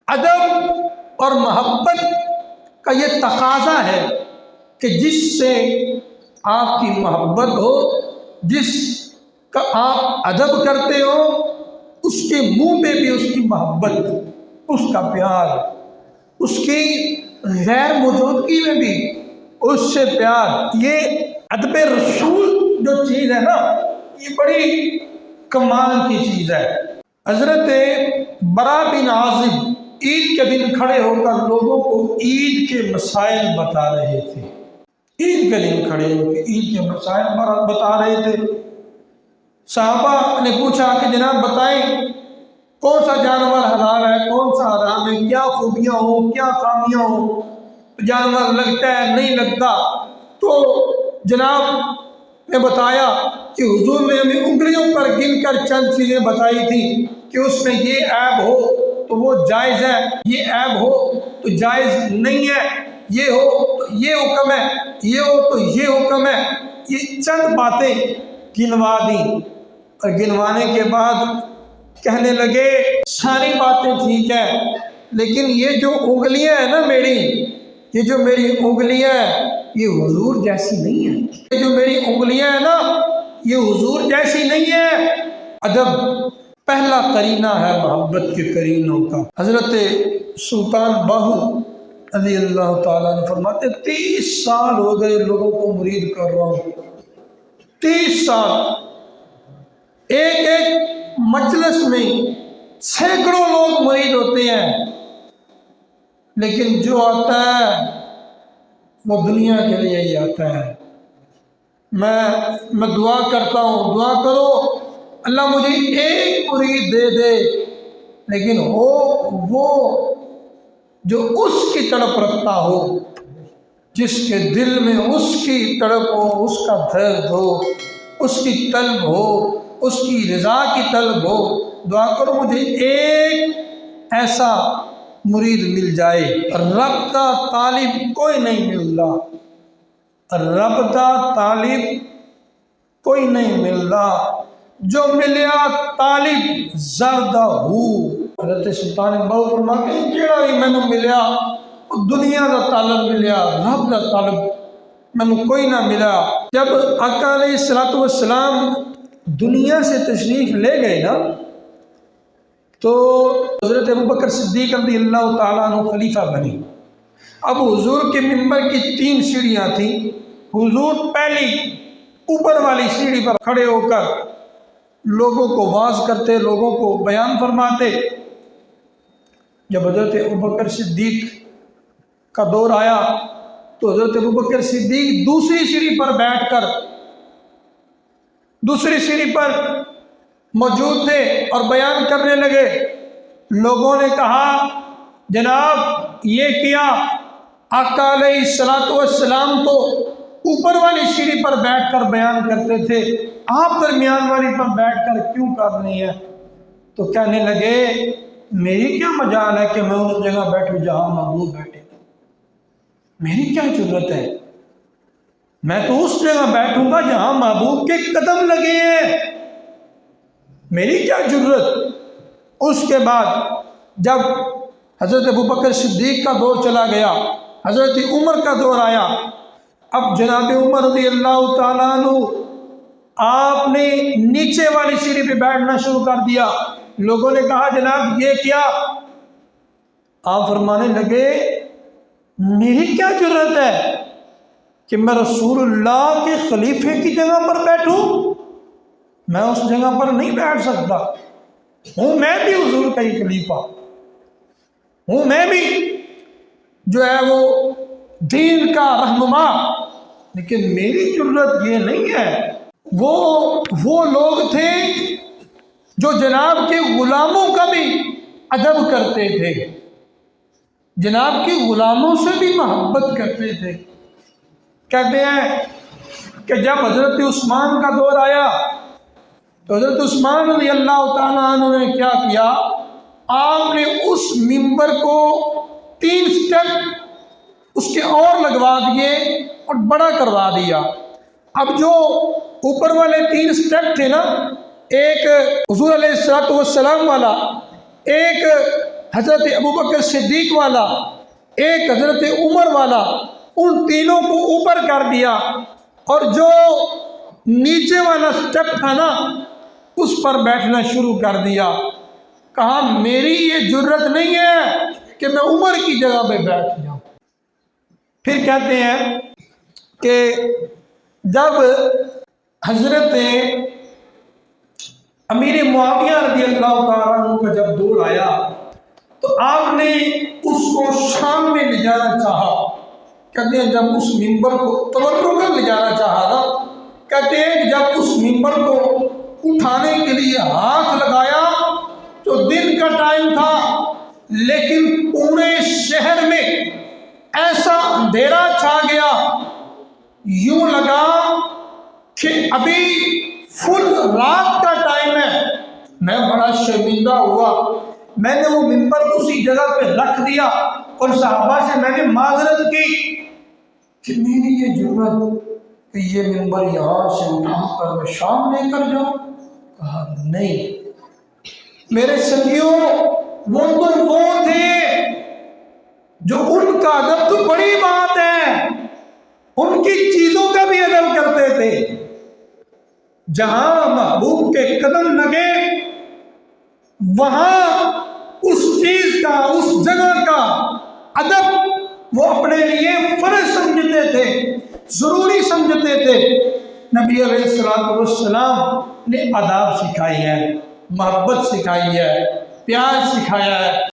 ادب اور محبت کا یہ تقاضا ہے کہ جس سے آپ کی محبت ہو، جس کا آپ ادب کرتے ہو، اس کے منہ پہ بھی اس کی محبت، اس کا پیار، اس کی غیر موجودگی میں بھی اس سے پیار۔ یہ ادب رسول جو چیز ہے نا، یہ بڑی کمال کی چیز ہے۔ حضرت برا بن عازب عید کے دن کھڑے ہو کر لوگوں کو عید کے مسائل بتا رہے تھے۔ عید کے دن کھڑے ہو کے عید کے مسائل بتا رہے تھے۔ صحابہ نے پوچھا کہ جناب بتائیں کون سا جانور حلال ہے، کون سا حرام ہے، کیا خوبیاں ہوں، کیا خامیاں ہوں، جانور لگتا ہے نہیں لگتا؟ تو جناب نے بتایا کہ حضور نے ہمیں انگلیوں پر گن کر چند چیزیں بتائی تھیں کہ اس میں یہ عیب ہو تو وہ جائز ہے، یہ عیب ہو تو جائز نہیں ہے، یہ ہو تو یہ حکم ہے، یہ ہو تو یہ حکم ہے۔ یہ چند باتیں گنوا دیں، اور گنوانے کے بعد کہنے لگے ساری باتیں ٹھیک ہیں، لیکن یہ جو انگلیاں ہیں نا میری، یہ جو میری انگلیاں ہیں یہ حضور جیسی نہیں ہے، یہ جو میری انگلیاں ہیں نا یہ حضور جیسی نہیں ہے۔ ادب پہلا قرینہ ہے محبت کے قرینوں کا۔ حضرت سلطان باہو رضی اللہ تعالیٰ عنہ فرماتے 30 سال ہو گئے لوگوں کو مرید کر رہا ہوں، 30 سال، ایک ایک مجلس میں سینکڑوں لوگ مرید ہوتے ہیں، لیکن جو آتا ہے وہ دنیا کے لیے ہی آتا ہے۔ میں دعا کرتا ہوں، دعا کرو اللہ مجھے ایک مرید دے دے، لیکن وہ جو اس کی تڑپ رکھتا ہو، جس کے دل میں اس کی تڑپ ہو، اس کا درد ہو، اس کی طلب ہو، اس کی رضا کی طلب ہو۔ دعا کرو مجھے ایک ایسا مرید مل جائے۔ رب کا طالب کوئی نہیں ملتا، رب کا طالب کوئی نہیں ملتا، جو ملیا طالب زردہ ہو۔ حضرت سلطان باہو فرماتے ہیں جیڑا بھی میں نے ملیا وہ دنیا کا طالب ملیا، رب کا طالب میں نے کوئی نہ ملا۔ جب آقا علیہ الصلوۃ والسلام دنیا سے تشریف لے گئے نا، تو حضرت ابوبکر صدیق رضی اللہ تعالیٰ عنہ خلیفہ بنے۔ اب حضور کے ممبر کی 3 سیڑھیاں تھیں، حضور پہلی اوپر والی سیڑھی پر کھڑے ہو کر لوگوں کو واعظ کرتے، لوگوں کو بیان فرماتے۔ جب حضرت ابوبکر صدیق کا دور آیا تو حضرت ابوبکر صدیق دوسری سیڑھی پر بیٹھ کر دوسری سیڑھی پر موجود تھے اور بیان کرنے لگے۔ لوگوں نے کہا جناب یہ کیا؟ آقا علیہ الصلوۃ والسلام تو اوپر والی سیڑھی پر بیٹھ کر بیان کرتے تھے، آپ درمیان والی پر بیٹھ کر کیوں کر رہی ہیں؟ تو کہنے لگے میری کیا مجال ہے کہ میں اس جگہ بیٹھوں جہاں محبوب بیٹھے، میری کیا ضرورت ہے؟ میں تو اس جگہ بیٹھوں گا جہاں محبوب کے قدم لگے ہیں، میری کیا ضرورت؟ اس کے بعد جب حضرت ابوبکر صدیق کا دور چلا گیا، حضرت عمر کا دور آیا۔ اب جناب عمر رضی اللہ تعالیٰ عنہ آپ نے نیچے والی سیڑھی پہ بیٹھنا شروع کر دیا۔ لوگوں نے کہا جناب یہ کیا؟ آپ فرمانے لگے میری کیا ضرورت ہے کہ میں رسول اللہ کے خلیفے کی جگہ پر بیٹھوں؟ میں اس جگہ پر نہیں بیٹھ سکتا ہوں، میں بھی حضور کا ہی خلیفہ ہوں، میں بھی جو ہے وہ دین کا رہنما، لیکن میری ضرورت یہ نہیں ہے۔ وہ لوگ تھے جو جناب کے غلاموں کا بھی ادب کرتے تھے، جناب کے غلاموں سے بھی محبت کرتے تھے۔ کہتے ہیں کہ جب حضرت عثمان کا دور آیا تو حضرت عثمان رضی اللہ تعالیٰ عنہ نے کیا کیا؟ آپ نے اس ممبر کو 3 سٹیپ اس کے اور لگوا دیے اور بڑا کروا دیا۔ اب جو اوپر والے 3 سٹیپ تھے نا، ایک حضور علیہ الصلوۃ والسلام والا، ایک حضرت ابوبکر صدیق والا، ایک حضرت عمر والا، ان تینوں کو اوپر کر دیا، اور جو نیچے والا سٹیپ تھا نا اس پر بیٹھنا شروع کر دیا۔ کہا میری یہ جرت نہیں ہے کہ میں عمر کی جگہ پہ بیٹھ جاؤں۔ پھر کہتے ہیں کہ جب حضرت امیر معاویہ رضی اللہ تعالیٰ عنہ کا جب دور آیا تو آپ نے اس کو شام میں لے جانا چاہا۔ کہتے ہیں جب اس منبر کو تبرکاً لے جانا چاہا نا، کہتے ہیں کہ جب اس منبر کو اٹھانے کے لیے ہاتھ لگایا تو دن کا ٹائم تھا، لیکن پورے شہر میں ایسا اندھیرا چھا گیا، یوں لگا کہ ابھی فل رات کا ٹائم ہے۔ میں بڑا شرمندہ ہوا، میں نے وہ منبر اسی جگہ پہ رکھ دیا اور صحابہ سے میں نے معذرت کی کہ میری یہ جرت کہ یہ منبر یہاں سے اٹھا کر میں شام لے کر جاؤں۔ کہا نہیں میرے ساتھیوں، وہ تو وہ تھے جو ان کا ادب تو بڑی بات ہے، ان کی چیزوں کا بھی ادب کرتے تھے۔ جہاں محبوب کے قدم لگے وہاں اس چیز کا، اس جگہ کا ادب وہ اپنے لیے فرض سمجھتے تھے، ضروری سمجھتے تھے۔ نبی علیہ السلام نے آداب سکھائی ہے، محبت سکھائی ہے، پیار سکھایا ہے۔